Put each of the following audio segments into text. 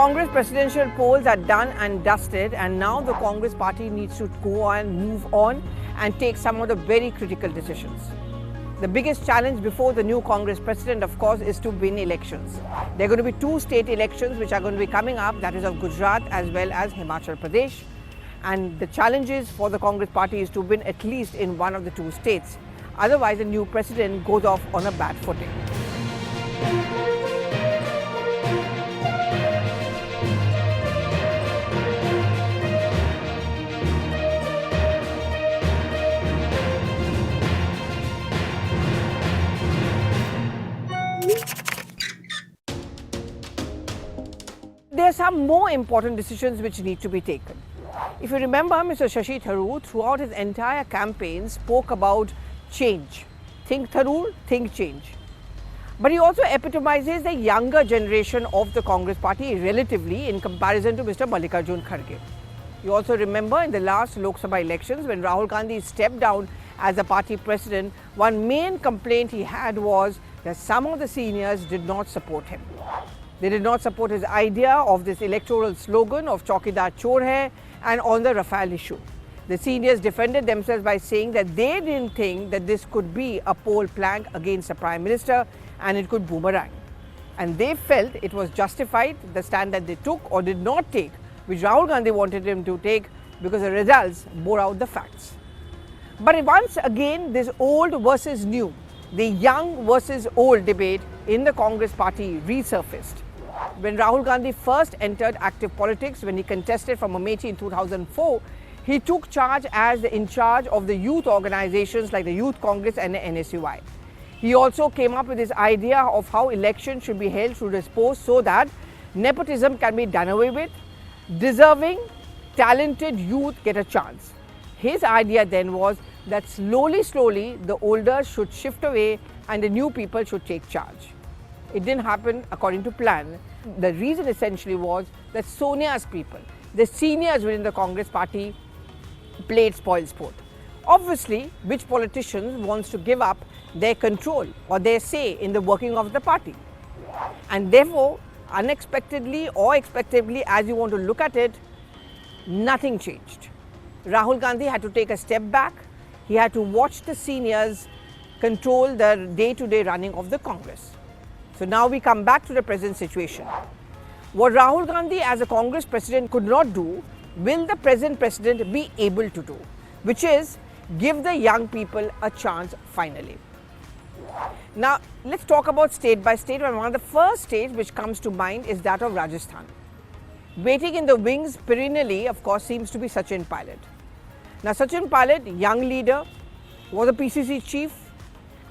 Congress presidential polls are done and dusted, and now the Congress party needs to go on, move on and take some of the very critical decisions. The biggest challenge before the new Congress president, of course, is to win elections. There are going to be two state elections which are going to be coming up, that is of Gujarat as well as Himachal Pradesh. And the challenges for the Congress party is to win at least in one of the two states. Otherwise, the new president goes off on a bad footing. There are some more important decisions which need to be taken. If you remember, Mr. Shashi Tharoor throughout his entire campaign spoke about change. Think Tharoor, think change. But he also epitomizes the younger generation of the Congress party relatively in comparison to Mr. Mallikarjun Kharge. You also remember in the last Lok Sabha elections when Rahul Gandhi stepped down as the party president, one main complaint he had was that some of the seniors did not support him. They did not support his idea of this electoral slogan of Chaukidar Chor Hai and on the Rafale issue. The seniors defended themselves by saying that they didn't think that this could be a poll plank against the Prime Minister and it could boomerang. And they felt it was justified, the stand that they took or did not take, which Rahul Gandhi wanted him to take because the results bore out the facts. But once again, this old versus new, the young versus old debate in the Congress party resurfaced. When Rahul Gandhi first entered active politics, when he contested from Amethi in 2004, he took charge as in charge of the youth organizations like the Youth Congress and the NSUI. He also came up with this idea of how elections should be held through this post so that nepotism can be done away with, deserving, talented youth get a chance. His idea then was that slowly, the older should shift away and the new people should take charge. It didn't happen according to plan. The reason essentially was that Sonia's people, the seniors within the Congress party, played spoil sport. Obviously, which politician wants to give up their control or their say in the working of the party? And therefore, unexpectedly or expectedly, as you want to look at it, nothing changed. Rahul Gandhi had to take a step back. He had to watch the seniors control the day-to-day running of the Congress. So now we come back to the present situation. What Rahul Gandhi as a Congress president could not do, will the present president be able to do, which is give the young people a chance finally. Now let's talk about state by state, and one of the first states which comes to mind is that of Rajasthan. Waiting in the wings perennially, of course, seems to be Sachin Pilot. Now Sachin Pilot, young leader, was a PCC chief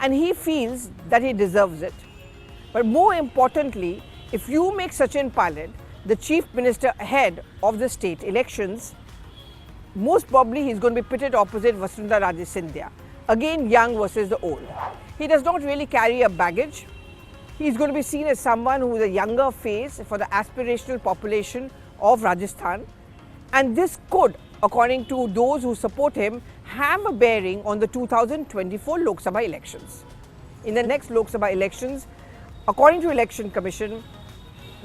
and he feels that he deserves it. But more importantly, if you make Sachin Pilot the chief minister ahead of the state elections, most probably he's going to be pitted opposite Vasundhara Raje Scindia. Again, young versus the old. He does not really carry a baggage. He's going to be seen as someone who is a younger face for the aspirational population of Rajasthan. And this could, according to those who support him, have a bearing on the 2024 Lok Sabha elections. In the next Lok Sabha elections, according to Election Commission,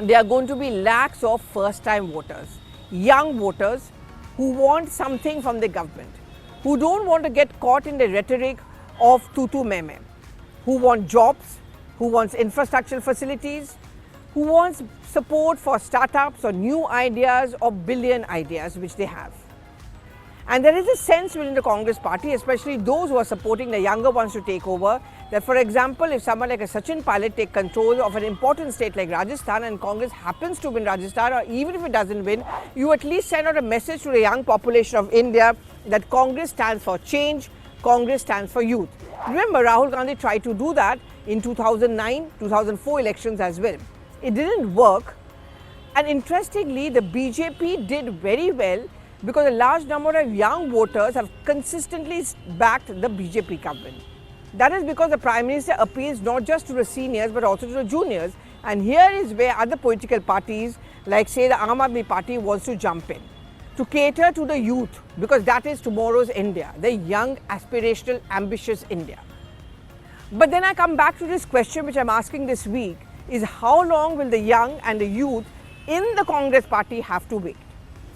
there are going to be lakhs of first-time voters, young voters who want something from the government, who don't want to get caught in the rhetoric of tutu meme, who want jobs, who wants infrastructure facilities, who wants support for startups or new ideas or billion ideas which they have. And there is a sense within the Congress party, especially those who are supporting the younger ones to take over, that for example, if someone like a Sachin Pilot take control of an important state like Rajasthan and Congress happens to win Rajasthan, or even if it doesn't win, you at least send out a message to the young population of India that Congress stands for change, Congress stands for youth. Remember, Rahul Gandhi tried to do that in 2009, 2004 elections as well. It didn't work, and interestingly, the BJP did very well because a large number of young voters have consistently backed the BJP government. That is because the Prime Minister appeals not just to the seniors but also to the juniors, and here is where other political parties like say the Aam Aadmi Party wants to jump in to cater to the youth, because that is tomorrow's India, the young, aspirational, ambitious India. But then I come back to this question which I'm asking this week, is how long will the young and the youth in the Congress party have to wait.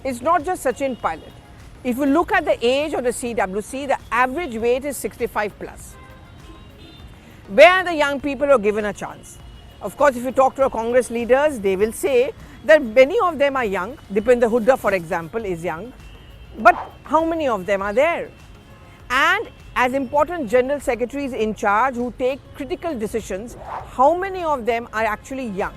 It's not just Sachin Pilot. If you look at the age of the CWC, the average weight is 65 plus. Where the young people are given a chance. Of course, if you talk to our Congress leaders, they will say that many of them are young. Dipender Hooda, for example, is young. But how many of them are there? And as important general secretaries in charge who take critical decisions, how many of them are actually young?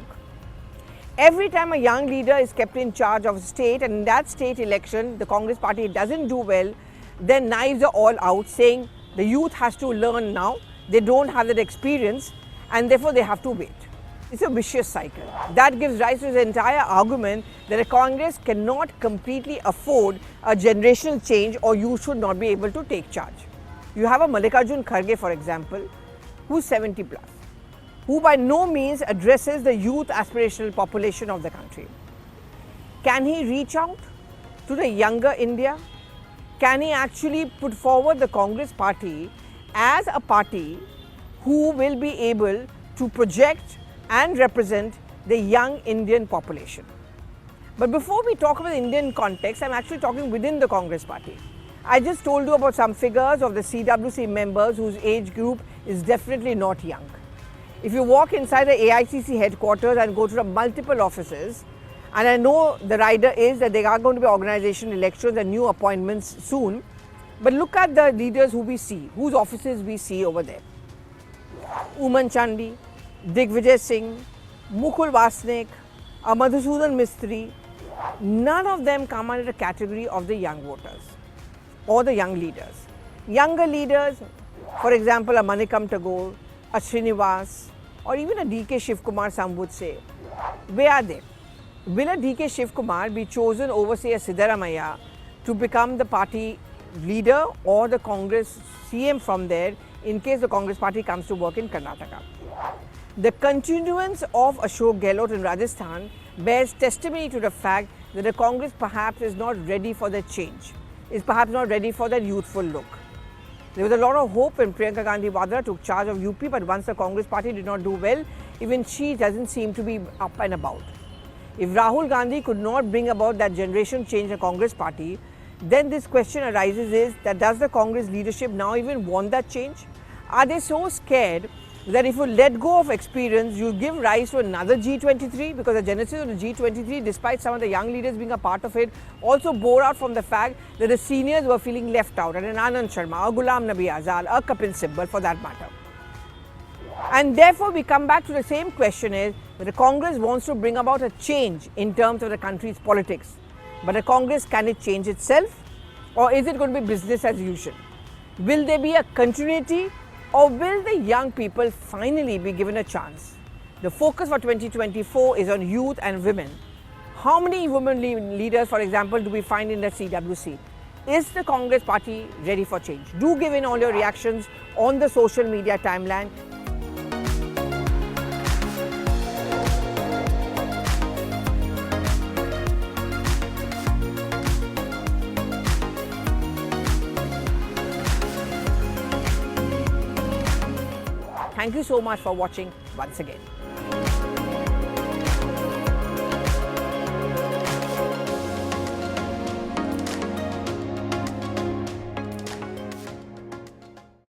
Every time a young leader is kept in charge of a state, and in that state election, the Congress party doesn't do well, their knives are all out saying the youth has to learn now, they don't have that experience, and therefore they have to wait. It's a vicious cycle. That gives rise to the entire argument that a Congress cannot completely afford a generational change, or you should not be able to take charge. You have a Mallikarjun Kharge, for example, who's 70 plus, who by no means addresses the youth aspirational population of the country. Can he reach out to the younger India? Can he actually put forward the Congress party as a party who will be able to project and represent the young Indian population? But before we talk about the Indian context, I'm actually talking within the Congress party. I just told you about some figures of the CWC members whose age group is definitely not young. If you walk inside the AICC headquarters and go to the multiple offices, and I know the rider is that there are going to be organization elections and new appointments soon, but look at the leaders who we see, whose offices we see over there. Oomen Chandy, Digvijay Singh, Mukul Vasnik, Madhusudan Mistry, none of them come under the category of the young voters or the young leaders. Younger leaders, for example, a Manikam Tagore, a Srinivas, or even a DK Shivkumar, some would say, where are they? Will a DK Shivkumar be chosen over, say, a Siddaramaiah to become the party leader or the Congress CM from there in case the Congress party comes to work in Karnataka? The continuance of Ashok Gehlot in Rajasthan bears testimony to the fact that the Congress perhaps is not ready for the change, is perhaps not ready for that youthful look. There was a lot of hope when Priyanka Gandhi Vadra took charge of UP, but once the Congress party did not do well, even she doesn't seem to be up and about. If Rahul Gandhi could not bring about that generation change in the Congress party, then this question arises is that does the Congress leadership now even want that change? Are they so scared that if you let go of experience, you give rise to another G23? Because the genesis of the G23, despite some of the young leaders being a part of it, also bore out from the fact that the seniors were feeling left out, and an Anand Sharma, a Ghulam Nabi Azad, a Kapil Sibal for that matter. And therefore, we come back to the same question is that the Congress wants to bring about a change in terms of the country's politics. But the Congress, can it change itself? Or is it going to be business as usual? Will there be a continuity? Or will the young people finally be given a chance? The focus for 2024 is on youth and women. How many women leaders, for example, do we find in the CWC? Is the Congress party ready for change? Do give in all your reactions on the social media timeline. Thank you so much for watching once again.